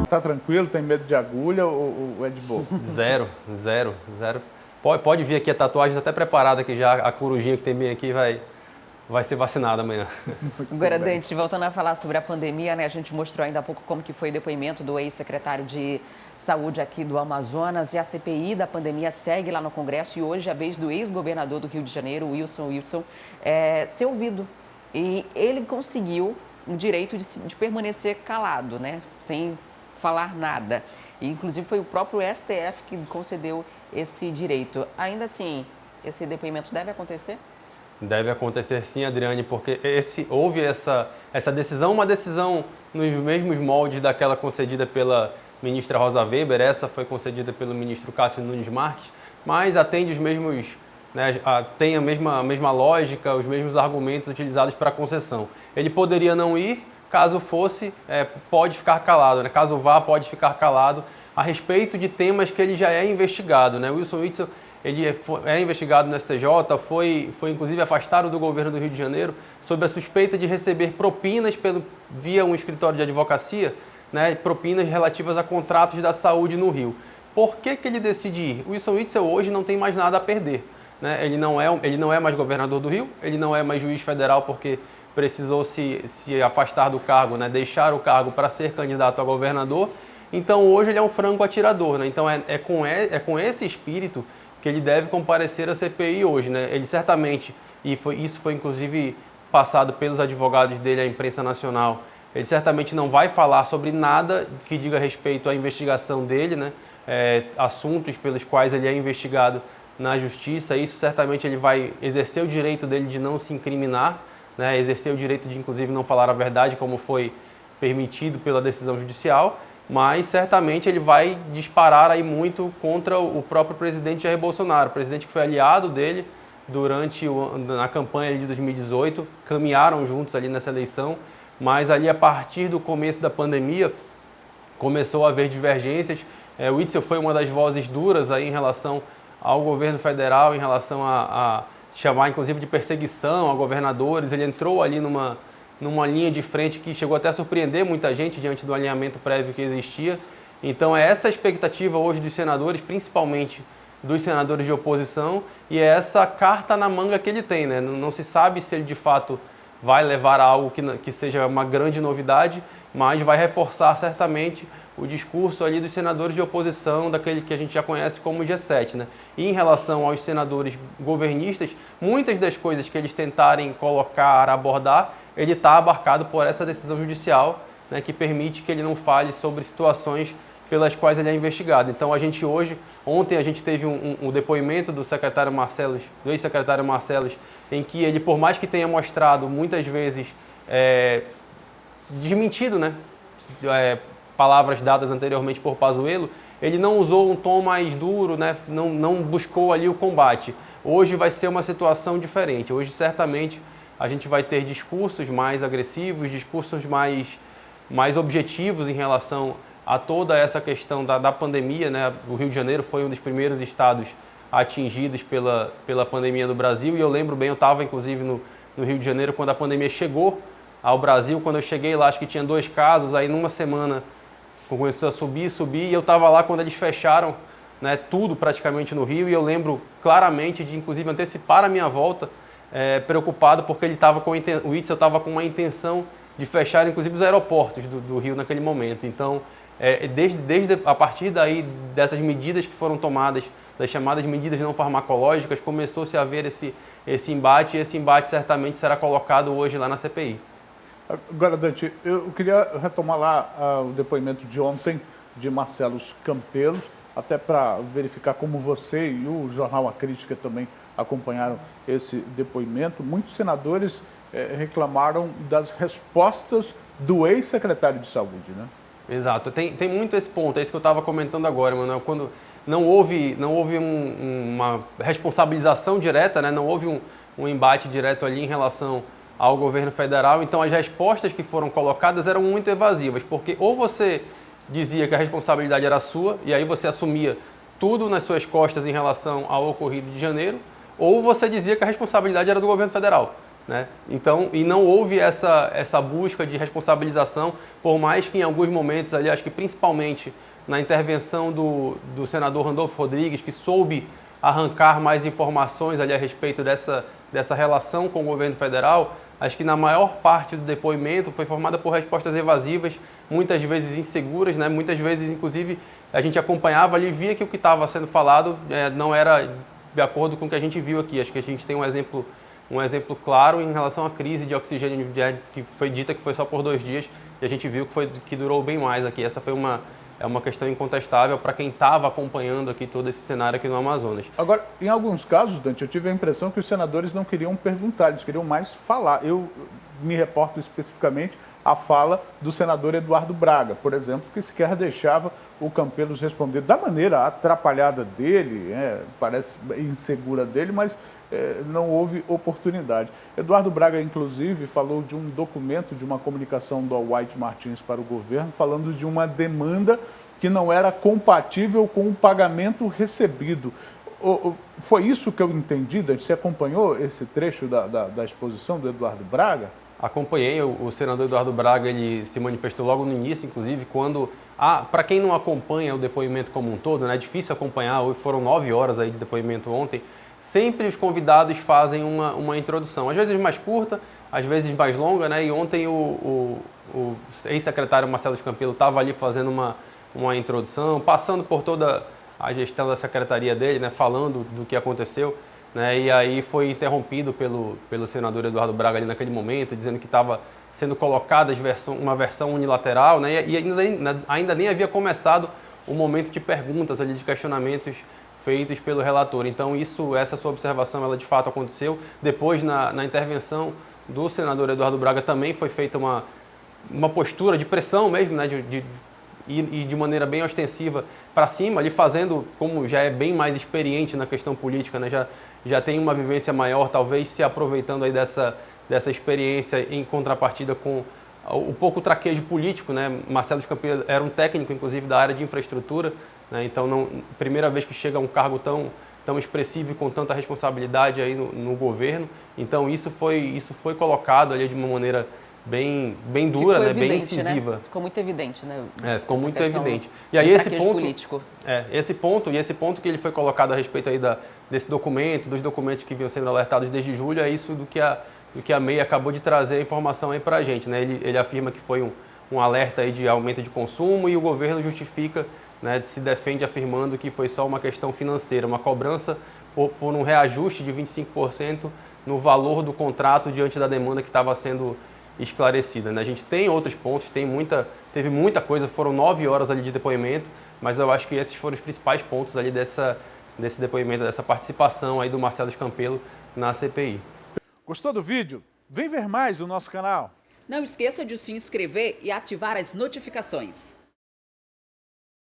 Tá tranquilo? Tem medo de agulha ou é de boa? Zero. Pode vir aqui a tatuagem até preparada, que já a corujinha que tem bem aqui vai ser vacinada amanhã. Agora, Dante, voltando a falar sobre a pandemia, né? A gente mostrou ainda há pouco como que foi o depoimento do ex-secretário de Saúde aqui do Amazonas, e a CPI da pandemia segue lá no Congresso, e hoje é a vez do ex-governador do Rio de Janeiro, Wilson Witzel, ser ouvido. E ele conseguiu o direito de permanecer calado, né? Sem falar nada. E, inclusive, foi o próprio STF que concedeu esse direito. Ainda assim, esse depoimento deve acontecer? Deve acontecer sim, Adriane, porque houve essa decisão, uma decisão nos mesmos moldes daquela concedida pela ministra Rosa Weber. Essa foi concedida pelo ministro Cássio Nunes Marques, mas atende os mesmos, né, tem a mesma lógica, os mesmos argumentos utilizados para a concessão. Ele poderia não ir, caso fosse, pode ficar calado, né? Caso vá, pode ficar calado a respeito de temas que ele já é investigado, né? Wilson Witzel, ele é investigado no STJ, foi inclusive afastado do governo do Rio de Janeiro sob a suspeita de receber propinas via um escritório de advocacia, né, propinas relativas a contratos da saúde no Rio. Por que ele decide ir? O Wilson Witzel hoje não tem mais nada a perder, né? Ele não é mais governador do Rio, ele não é mais juiz federal porque precisou se afastar do cargo, né, deixar o cargo para ser candidato a governador. Então hoje ele é um franco atirador, né? Então é com esse espírito que ele deve comparecer à CPI hoje, né? Ele certamente, isso foi inclusive passado pelos advogados dele à imprensa nacional, ele certamente não vai falar sobre nada que diga respeito à investigação dele, né? Assuntos pelos quais ele é investigado na justiça. Isso certamente ele vai exercer o direito dele de não se incriminar, né? Exercer o direito de inclusive não falar a verdade, como foi permitido pela decisão judicial. Mas certamente ele vai disparar aí muito contra o próprio presidente Jair Bolsonaro, o presidente que foi aliado dele na campanha de 2018, caminharam juntos ali nessa eleição, mas ali a partir do começo da pandemia começou a haver divergências. O Witzel foi uma das vozes duras aí em relação ao governo federal, em relação a chamar inclusive de perseguição a governadores. Ele entrou ali numa linha de frente que chegou até a surpreender muita gente diante do alinhamento prévio que existia. Então é essa a expectativa hoje dos senadores, principalmente dos senadores de oposição, e é essa carta na manga que ele tem, né? Não se sabe se ele de fato vai levar a algo que seja uma grande novidade, mas vai reforçar certamente o discurso ali dos senadores de oposição, daquele que a gente já conhece como G7, né? E em relação aos senadores governistas, muitas das coisas que eles tentarem colocar, abordar, ele está abarcado por essa decisão judicial, né, que permite que ele não fale sobre situações pelas quais ele é investigado. Então ontem a gente teve um depoimento do ex-secretário Marcelo, em que ele, por mais que tenha mostrado muitas vezes desmentido, né, palavras dadas anteriormente por Pazuello, ele não usou um tom mais duro, né, não buscou ali o combate. Hoje vai ser uma situação diferente. Hoje certamente a gente vai ter discursos mais agressivos, discursos mais objetivos em relação a toda essa questão da pandemia, né? O Rio de Janeiro foi um dos primeiros estados atingidos pela pandemia no Brasil, e eu lembro bem, eu estava inclusive no Rio de Janeiro quando a pandemia chegou ao Brasil. Quando eu cheguei lá, acho que tinha 2 casos, aí numa semana começou a subir, e eu estava lá quando eles fecharam, né, tudo praticamente no Rio, e eu lembro claramente de inclusive antecipar a minha volta, preocupado porque o Witzel estava com uma intenção de fechar inclusive os aeroportos do Rio naquele momento. Então, desde a partir daí, dessas medidas que foram tomadas, das chamadas medidas não farmacológicas, começou-se a haver esse embate, e esse embate certamente será colocado hoje lá na CPI. Agora, Dante, eu queria retomar lá o depoimento de ontem de Marcelo Campelo, até para verificar como você e o jornal A Crítica também acompanharam esse depoimento. Muitos senadores reclamaram das respostas do ex-secretário de Saúde, né? Exato, tem muito esse ponto, é isso que eu estava comentando agora, Manuel. Quando não houve uma responsabilização direta, né? Não houve um embate direto ali em relação ao governo federal, então as respostas que foram colocadas eram muito evasivas, porque ou você dizia que a responsabilidade era sua, e aí você assumia tudo nas suas costas em relação ao ocorrido de janeiro, ou você dizia que a responsabilidade era do governo federal. né? Então, e não houve essa busca de responsabilização, por mais que em alguns momentos ali, acho que principalmente na intervenção do senador Randolfo Rodrigues, que soube arrancar mais informações ali a respeito dessa relação com o governo federal, acho que na maior parte do depoimento foi formada por respostas evasivas, muitas vezes inseguras, né? Muitas vezes, inclusive, a gente acompanhava ali e via que o que estava sendo falado não era de acordo com o que a gente viu aqui. Acho que a gente tem um exemplo claro em relação à crise de oxigênio que foi dita que foi só por 2 dias e a gente viu que durou bem mais aqui. Essa foi uma questão incontestável para quem estava acompanhando aqui todo esse cenário aqui no Amazonas. Agora, em alguns casos, Dante, eu tive a impressão que os senadores não queriam perguntar, eles queriam mais falar. Eu me reporto especificamente à fala do senador Eduardo Braga, por exemplo, que sequer deixava o Campelos responder da maneira atrapalhada dele, parece insegura dele, mas não houve oportunidade. Eduardo Braga, inclusive, falou de um documento, de uma comunicação do White Martins para o governo, falando de uma demanda que não era compatível com o pagamento recebido. Foi isso que eu entendi, Dante? Você acompanhou esse trecho da exposição do Eduardo Braga? Acompanhei, o senador Eduardo Braga, ele se manifestou logo no início, inclusive, quando... para quem não acompanha o depoimento como um todo, né, é difícil acompanhar, foram 9 horas aí de depoimento ontem, sempre os convidados fazem uma introdução, às vezes mais curta, às vezes mais longa, né, e ontem o ex-secretário Marcelo Campelo estava ali fazendo uma introdução, passando por toda a gestão da secretaria dele, né, falando do que aconteceu. Né, e aí foi interrompido pelo senador Eduardo Braga ali naquele momento, dizendo que estava sendo colocada uma versão unilateral, né, e ainda nem havia começado o momento de perguntas, ali, de questionamentos feitos pelo relator. Então essa sua observação, ela de fato aconteceu. Depois, na intervenção do senador Eduardo Braga, também foi feita uma postura de pressão mesmo, né, e de maneira bem ostensiva para cima, ali fazendo, como já é bem mais experiente na questão política, né, já tem uma vivência maior, talvez se aproveitando aí dessa experiência em contrapartida com o pouco traquejo político, né? Marcelo Campelo era um técnico, inclusive, da área de infraestrutura, né? Então, primeira vez que chega a um cargo tão expressivo e com tanta responsabilidade aí no governo, então isso foi colocado ali de uma maneira bem dura, né? Bem incisiva. Né? Ficou muito evidente, né? Ficou muito evidente. E aí esse ponto, político. esse ponto que ele foi colocado a respeito aí desse documento, dos documentos que vinham sendo alertados desde julho, é isso do que a MEI acabou de trazer a informação aí para a gente, né? Ele afirma que foi um alerta aí de aumento de consumo e o governo justifica, né? Se defende afirmando que foi só uma questão financeira, uma cobrança por um reajuste de 25% no valor do contrato diante da demanda que estava sendo esclarecida, né? A gente tem outros pontos, teve muita coisa, foram 9 horas ali de depoimento, mas eu acho que esses foram os principais pontos ali desse depoimento, dessa participação aí do Marcelo Campelo na CPI. Gostou do vídeo? Vem ver mais no nosso canal. Não esqueça de se inscrever e ativar as notificações.